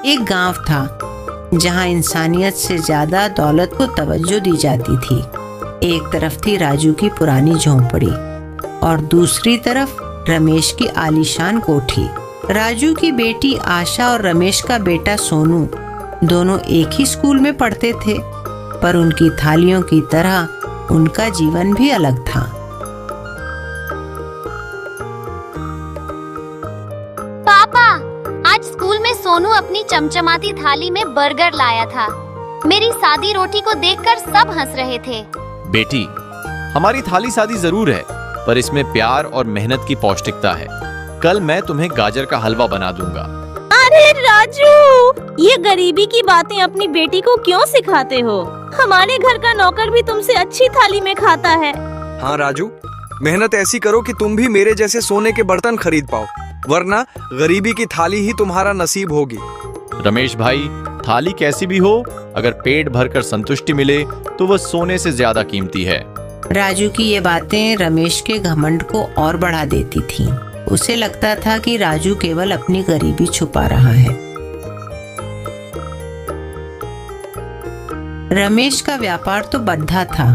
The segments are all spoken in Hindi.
एक गांव था जहां इंसानियत से ज्यादा दौलत को तवज्जो दी जाती थी। एक तरफ थी राजू की पुरानी झोंपड़ी और दूसरी तरफ रमेश की आलीशान कोठी। राजू की बेटी आशा और रमेश का बेटा सोनू दोनों एक ही स्कूल में पढ़ते थे, पर उनकी थालियों की तरह उनका जीवन भी अलग था। पापा, आज स्कूल में सोनू अपनी चमचमाती थाली में बर्गर लाया था। मेरी सादी रोटी को देखकर सब हंस रहे थे। बेटी, हमारी थाली सादी जरूर है, पर इसमें प्यार और मेहनत की पौष्टिकता है। कल मैं तुम्हें गाजर का हलवा बना दूंगा। अरे राजू, ये गरीबी की बातें अपनी बेटी को क्यों सिखाते हो? हमारे घर का नौकर भी तुमसे अच्छी थाली में खाता है। हाँ राजू, मेहनत ऐसी करो कि तुम भी मेरे जैसे सोने के बर्तन खरीद पाओ, वरना गरीबी की थाली ही तुम्हारा नसीब होगी। रमेश भाई, थाली कैसी भी हो, अगर पेट भरकर संतुष्टि मिले तो वह सोने से ज्यादा कीमती है। राजू की ये बातें रमेश के घमंड को और बढ़ा देती थीं। उसे लगता था कि राजू केवल अपनी गरीबी छुपा रहा है। रमेश का व्यापार तो बढ़ा था,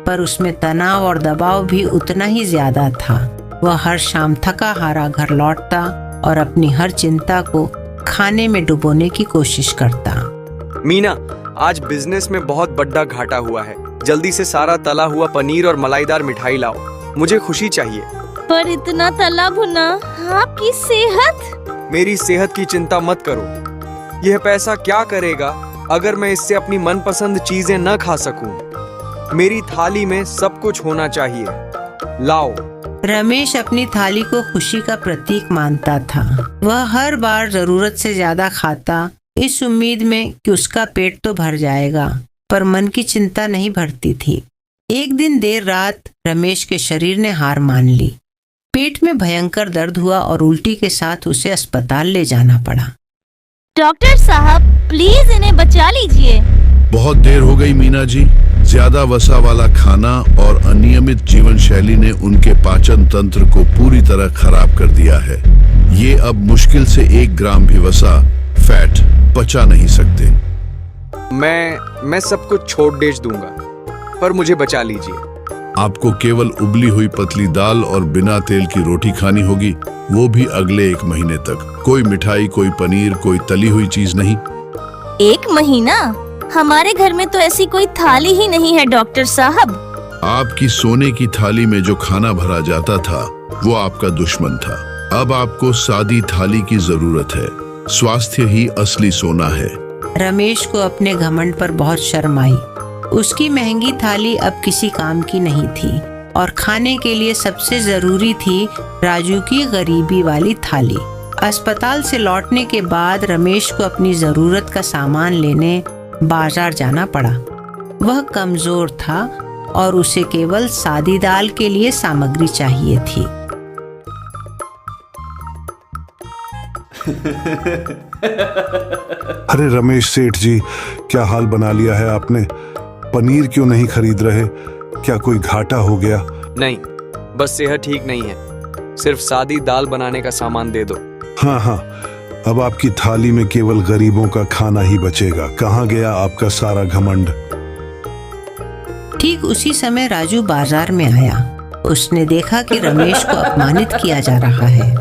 पर उसमें तनाव और दबाव भी उतना ही ज्यादा था। वह हर शाम थका हारा घर लौटता और अपनी हर चिंता को खाने में डुबोने की कोशिश करता। मीना, आज बिजनेस में बहुत बड़ा घाटा हुआ है। जल्दी से सारा तला हुआ पनीर और मलाईदार मिठाई लाओ, मुझे खुशी चाहिए। पर इतना तला भुना, आपकी सेहत? मेरी सेहत की चिंता मत करो। यह पैसा क्या करेगा अगर मैं इससे अपनी मनपसंद चीजें न खा सकूं? मेरी थाली में सब कुछ होना चाहिए। लाओ। रमेश अपनी थाली को खुशी का प्रतीक मानता था। वह हर बार जरूरत से ज्यादा खाता, इस उम्मीद में कि उसका पेट तो भर जाएगा, पर मन की चिंता नहीं भरती थी। एक दिन देर रात रमेश के शरीर ने हार मान ली। पेट में भयंकर दर्द हुआ और उल्टी के साथ उसे अस्पताल ले जाना पड़ा। डॉक्टर साहब, प्लीज इन्हें बचा लीजिए। बहुत देर हो गई मीना जी। ज्यादा वसा वाला खाना और अनियमित जीवन शैली ने उनके पाचन तंत्र को पूरी तरह खराब कर दिया है। ये अब मुश्किल से 1 ग्राम भी वसा, फैट पचा नहीं सकते। मैं सब कुछ छोड़ देश दूंगा, पर मुझे बचा लीजिए। आपको केवल उबली हुई पतली दाल और बिना तेल की रोटी खानी होगी, वो भी अगले 1 महीने तक। कोई मिठाई, कोई पनीर, कोई तली हुई चीज नहीं। 1 महीना? हमारे घर में तो ऐसी कोई थाली ही नहीं है डॉक्टर साहब। आपकी सोने की थाली में जो खाना भरा जाता था वो आपका दुश्मन था। अब आपको सादी थाली की जरूरत है। स्वास्थ्य ही असली सोना है। रमेश को अपने घमंड पर बहुत शर्म आई। उसकी महंगी थाली अब किसी काम की नहीं थी और खाने के लिए सबसे जरूरी थी राजू की गरीबी वाली थाली। अस्पताल से लौटने के बाद रमेश को अपनी जरूरत का सामान लेने बाजार जाना पड़ा। वह कमजोर था और उसे केवल सादी दाल के लिए सामग्री चाहिए थी। अरे रमेश सेठ जी, क्या हाल बना लिया है आपने? पनीर क्यों नहीं खरीद रहे? क्या कोई घाटा हो गया? नहीं, बस सेहत ठीक नहीं है। सिर्फ सादी दाल बनाने का सामान दे दो। हाँ, अब आपकी थाली में केवल गरीबों का खाना ही बचेगा। कहाँ गया आपका सारा घमंड? ठीक उसी समय राजू बाजार में आया। उसने देखा कि रमेश को अपमानित किया जा रहा है।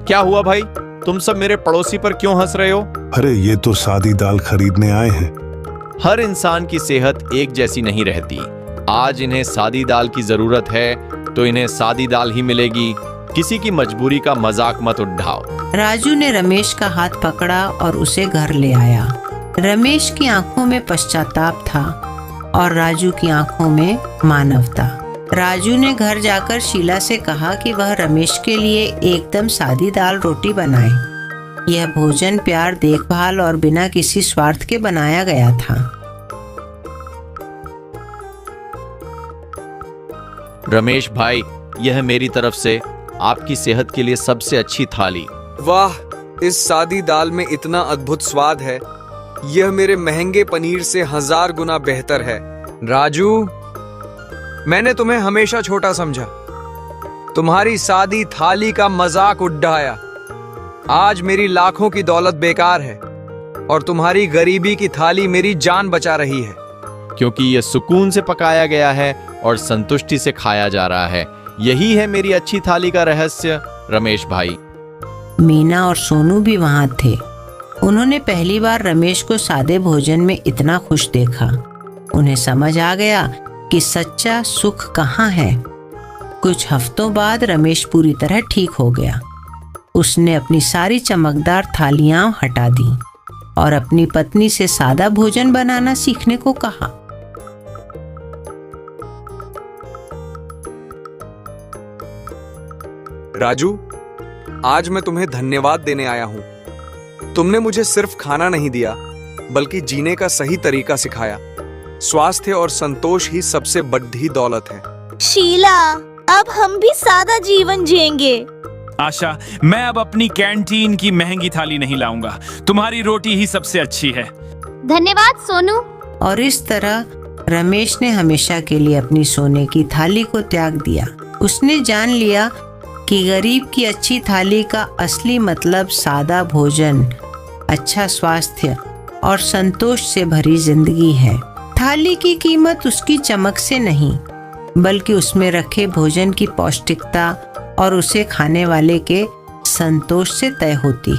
क्या हुआ भाई? तुम सब मेरे पड़ोसी पर क्यों हंस रहे हो? अरे ये तो सादी दाल खरीदने आए हैं। हर इंसान की सेहत एक जैसी नहीं रहती। आज इन्हें सादी दाल की जरूरत है तो इन्हें सादी दाल ही मिलेगी। किसी की मजबूरी का मजाक मत उठाओ। राजू ने रमेश का हाथ पकड़ा और उसे घर ले आया। रमेश की आंखों में पश्चाताप था और राजू की आंखों में मानवता। राजू ने घर जाकर शीला से कहा कि वह रमेश के लिए एकदम सादी दाल रोटी बनाए। यह भोजन प्यार, देखभाल और बिना किसी स्वार्थ के बनाया गया था। रमेश भाई, यह मेरी तरफ से आपकी सेहत के लिए सबसे अच्छी थाली। वाह, इस सादी दाल में इतना अद्भुत स्वाद है। यह मेरे महंगे पनीर से 1000 गुना बेहतर है। राजू, मैंने तुम्हें हमेशा छोटा समझा, तुम्हारी सादी थाली का मजाक उड़ाया। आज मेरी लाखों की दौलत बेकार है। और तुम्हारी गरीबी की थाली मेरी जान बचा रही है। क्योंकि यह सुकून से पकाया गया है और संतुष्टि से खाया जा रहा है। यही है मेरी अच्छी थाली का रहस्य, रमेश भाई। मीना और सोनू भी वहां थे। उन्होंने पहली बार रमेश को सादे भोजन में इतना खुश देखा। उन्हें समझ आ गया कि सच्चा सुख कहाँ है। कुछ हफ्तों बाद रमेश पूरी तरह ठीक हो गया। उसने अपनी सारी चमकदार थालियां हटा दी और अपनी पत्नी से सादा भोजन बनाना सीखने को कहा। राजू, आज मैं तुम्हें धन्यवाद देने आया हूँ। तुमने मुझे सिर्फ खाना नहीं दिया, बल्कि जीने का सही तरीका सिखाया। स्वास्थ्य और संतोष ही सबसे बड़ी दौलत है। शीला, अब हम भी सादा जीवन जिएंगे। आशा, मैं अब अपनी कैंटीन की महंगी थाली नहीं लाऊंगा। तुम्हारी रोटी ही सबसे अच्छी है। धन्यवाद सोनू। और इस तरह रमेश ने हमेशा के लिए अपनी सोने की थाली को त्याग दिया। उसने जान लिया कि गरीब की अच्छी थाली का असली मतलब सादा भोजन, अच्छा स्वास्थ्य और संतोष से भरी जिंदगी है। थाली की कीमत उसकी चमक से नहीं, बल्कि उसमें रखे भोजन की पौष्टिकता और उसे खाने वाले के संतोष से तय होती है।